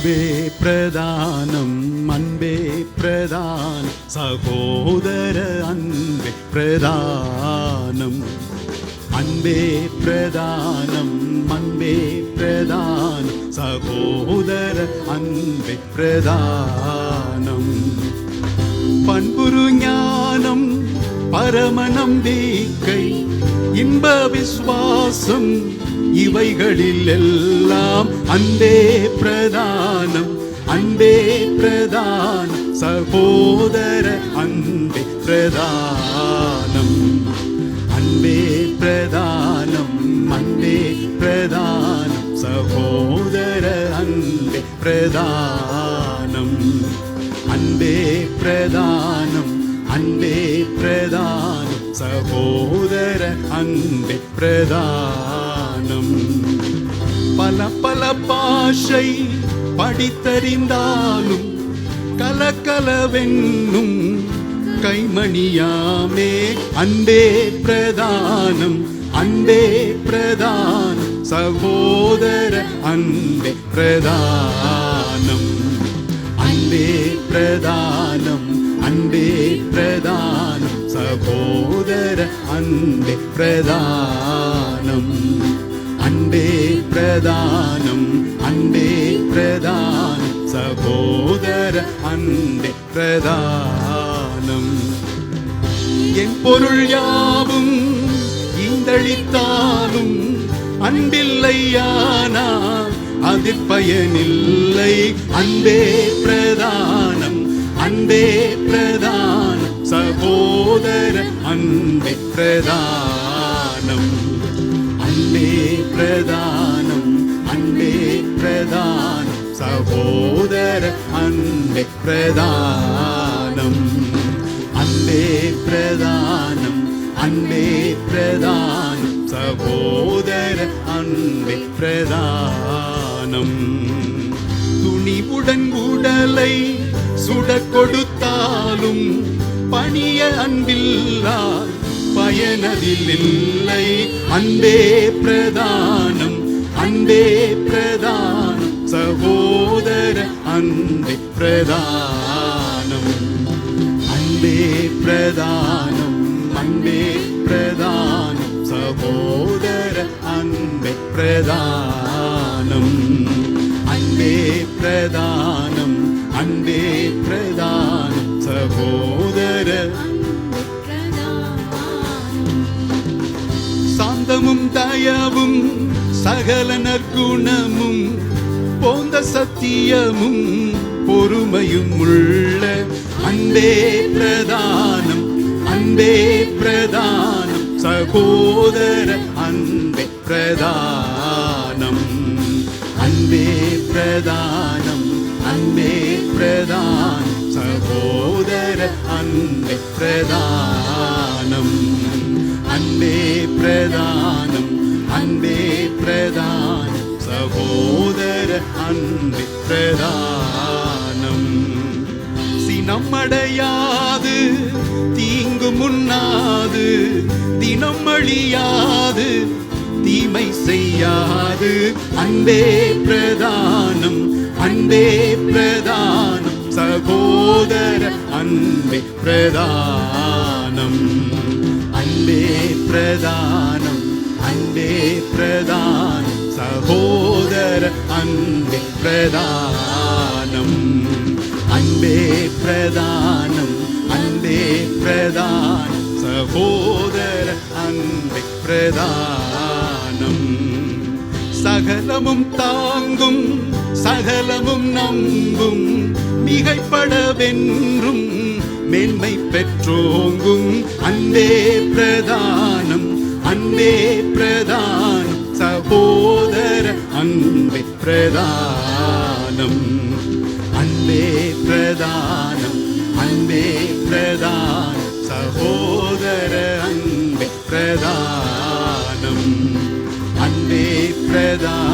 அன்பே பிரதானம், அன்பே பிரதானம், சகோதர அன்பே பிரதானம். அன்பே பிரதானம், அன்பே பிரதானம், சகோதர அன்பே பிரதானம். பண்புரு ஞானம், பரம நம்பிக்கை, இன்ப விசுவாசம், இவைகளில் எல்லாம் அன்பே பிரதானம், அன்பே பிரதானம், சகோதர அன்பே பிரதானம். அன்பே பிரதானம், அன்பே பிரதானம், சகோதர அன்பே பிரதானம். அன்பே பிரதானம், அன்பே பிரதானம், சகோதர அன்பே பிரதானம். பல பல பாஷை படித்தறிந்தாலும் கலகலவென்னும் கைமணியாமே அன்பே பிரதானம், அன்பே பிரதானம், சகோதர அன்பே பிரதானம். அன்பே பிரதானம், அன்பே பிரதானம், சகோதர அன்பே பிரதானம். அன்பே பிரதானம், அன்பே பிரதானம், சகோதர அன்பே பிரதானம். என் பொருள் யாவும் இந்தளித்தாலும் அன்பில்லையானால் அதில் பயனில்லை. அன்பே பிரதானம், அன்பே பிரதானம், சகோதர அன்பே பிரதானம். அன்பே பிரதானம், அன்பே பிரதானம், சகோதர அன்பே பிரதானம். அன்பே பிரதானம், அன்பே பிரதானம், சகோதர அன்பே பிரதானம். துணிவுடன் உடலை சுட கொடுத்தாலும் பணிய அன்பில்லால் பயனதில் இல்லை. அன்பே பிரதானம், அன்பே பிரதானம், சகோதர அன்பே பிரதானம். அன்பே பிரதானம், அன்பே பிரதானம், சகோதர அன்பே பிரதானம். அன்பே பிரதானம், அன்பே பிரதானம், சகோதர சாந்தமும் தயவும் சகல நற்குணமும் போந்த சத்தியமும் பொறுமையும் உள்ள அன்பே பிரதானம், அன்பே பிரதானம், சகோதர அன்பே பிரதானம். அன்பே பிரதானம், அன்பே பிரதானம், சகோதர அன்பே பிரதானம். அன்பே பிரதானம், அன்பே பிரதானம், சகோதர அன்பே பிரதானம். சினமடையாது, தீங்கு முன்னாது, தினம் அழியாது, தீமை செய்யாது. அன்பே பிரதானம், அன்பே பிரதானம், சகோதர அன்பே பிரதானம். அன்பே பிரதானம், அன்பே பிரதானம், சகோதர அன்பே பிரதானம். அன்பே பிரதானம், அன்பே பிரதானம், சகோதர அன்பே பிரதானம். சகலமும் தாங்கும், சகலமும் நம்பும், மிகைப்படவென்றும் மேன்மை பெற்றோங்கும். அன்பே பிரதானம், அன்பே பிரதானம், சகோதர அன்பே பிரதானம். அன்பே பிரதானம், அன்பே பிரதானம், சகோதர அன்பே பிரதானம். அன்பே பிரதானம்.